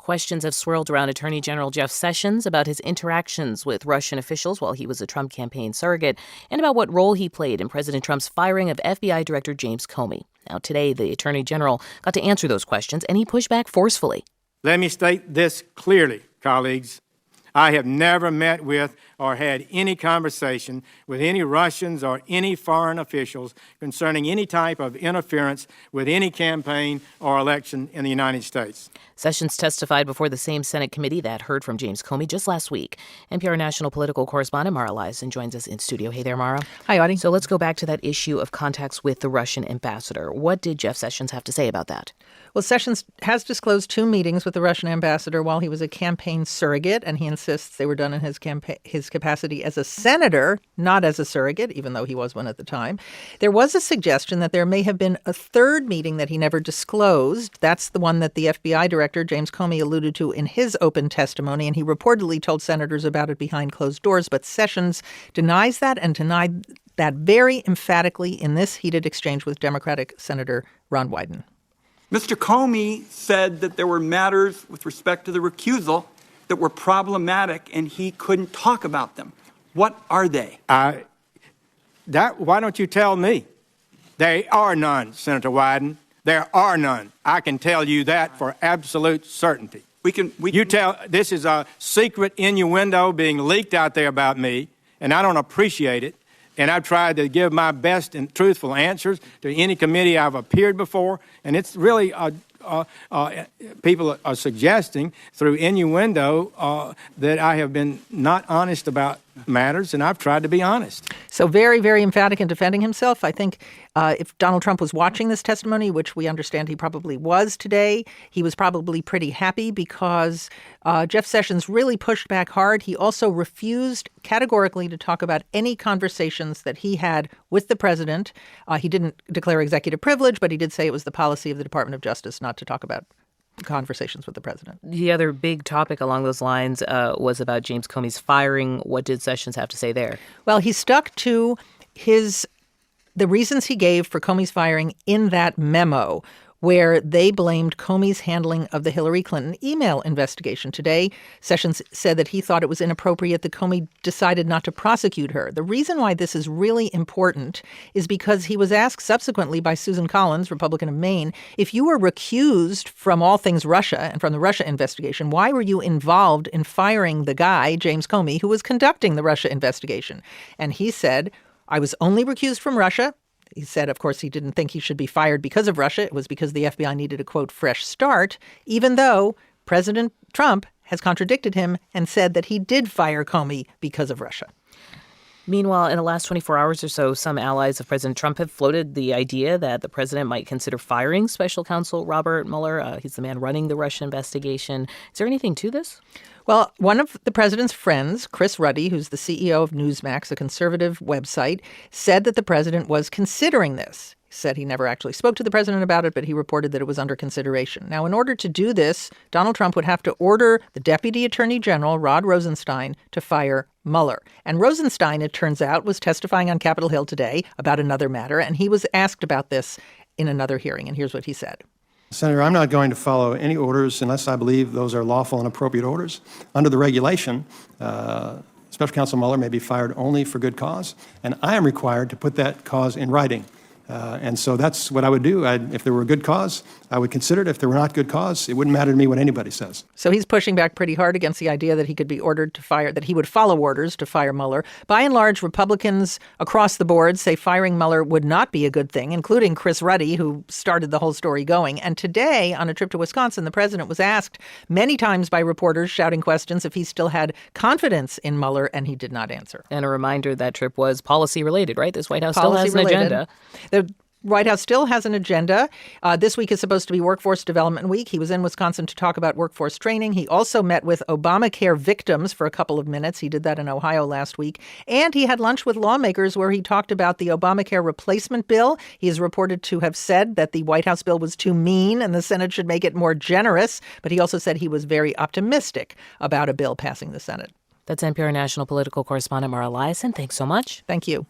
Questions have swirled around Attorney General Jeff Sessions about his interactions with Russian officials while he was a Trump campaign surrogate and about what role he played in President Trump's firing of FBI Director James Comey. Now, today, the Attorney General got to answer those questions, and he pushed back forcefully. Let me state this clearly, colleagues. I have never met with or had any conversation with any Russians or any foreign officials concerning any type of interference with any campaign or election in the United States. Sessions testified before the same Senate committee that heard from James Comey just last week. NPR national political correspondent Mara Liasson joins us in studio. Hey there, Mara. Hi, Audie. So let's go back to that issue of contacts with the Russian ambassador. What did Jeff Sessions have to say about that? Well, Sessions has disclosed 2 meetings with the Russian ambassador while he was a campaign surrogate, and he insists they were done in his capacity as a senator, not as a surrogate, even though he was one at the time. There was a suggestion that there may have been a 3rd meeting that he never disclosed. That's the one that the FBI director, James Comey, alluded to in his open testimony, and he reportedly told senators about it behind closed doors. But Sessions denies that and denied that very emphatically in this heated exchange with Democratic Senator Ron Wyden. Mr. Comey said that there were matters with respect to the recusal that were problematic and he couldn't talk about them. What are they? Why don't you tell me? There are none, Senator Wyden. There are none. I can tell you that for absolute certainty. This is a secret innuendo being leaked out there about me, and I don't appreciate it. And I've tried to give my best and truthful answers to any committee I've appeared before. And it's really people are suggesting through innuendo that I have been not honest about matters, and I've tried to be honest. So very, very emphatic in defending himself. I think if Donald Trump was watching this testimony, which we understand he probably was today, he was probably pretty happy because Jeff Sessions really pushed back hard. He also refused categorically to talk about any conversations that he had with the president. He didn't declare executive privilege, but he did say it was the policy of the Department of Justice not to talk about conversations with the president. The other big topic along those lines was about James Comey's firing. What did Sessions have to say there? Well, he stuck to the reasons he gave for Comey's firing in that memo, where they blamed Comey's handling of the Hillary Clinton email investigation. Today, Sessions said that he thought it was inappropriate that Comey decided not to prosecute her. The reason why this is really important is because he was asked subsequently by Susan Collins, Republican of Maine, if you were recused from all things Russia and from the Russia investigation, why were you involved in firing the guy, James Comey, who was conducting the Russia investigation? And he said, I was only recused from Russia. He said, of course, he didn't think he should be fired because of Russia. It was because the FBI needed a, quote, fresh start, even though President Trump has contradicted him and said that he did fire Comey because of Russia. Meanwhile, in the last 24 hours or so, some allies of President Trump have floated the idea that the president might consider firing special counsel Robert Mueller. He's the man running the Russia investigation. Is there anything to this? Well, one of the president's friends, Chris Ruddy, who's the CEO of Newsmax, a conservative website, said that the president was considering this. He said he never actually spoke to the president about it, but he reported that it was under consideration. Now, in order to do this, Donald Trump would have to order the Deputy Attorney General, Rod Rosenstein, to fire Mueller. And Rosenstein, it turns out, was testifying on Capitol Hill today about another matter, and he was asked about this in another hearing. And here's what he said. Senator, I'm not going to follow any orders unless I believe those are lawful and appropriate orders. Under the regulation, Special Counsel Mueller may be fired only for good cause, and I am required to put that cause in writing. And so that's what I would do. If there were a good cause, I would consider it. If there were not good cause, it wouldn't matter to me what anybody says. So he's pushing back pretty hard against the idea that he could be ordered to fire, that he would follow orders to fire Mueller. By and large, Republicans across the board say firing Mueller would not be a good thing, including Chris Ruddy, who started the whole story going. And today, on a trip to Wisconsin, the president was asked many times by reporters shouting questions if he still had confidence in Mueller, and he did not answer. And a reminder that trip was policy related, right? This White House still has an agenda. The White House still has an agenda. This week is supposed to be Workforce Development Week. He was in Wisconsin to talk about workforce training. He also met with Obamacare victims for a couple of minutes. He did that in Ohio last week. And he had lunch with lawmakers where he talked about the Obamacare replacement bill. He is reported to have said that the White House bill was too mean and the Senate should make it more generous. But he also said he was very optimistic about a bill passing the Senate. That's NPR national political correspondent Mara Liasson. Thanks so much. Thank you.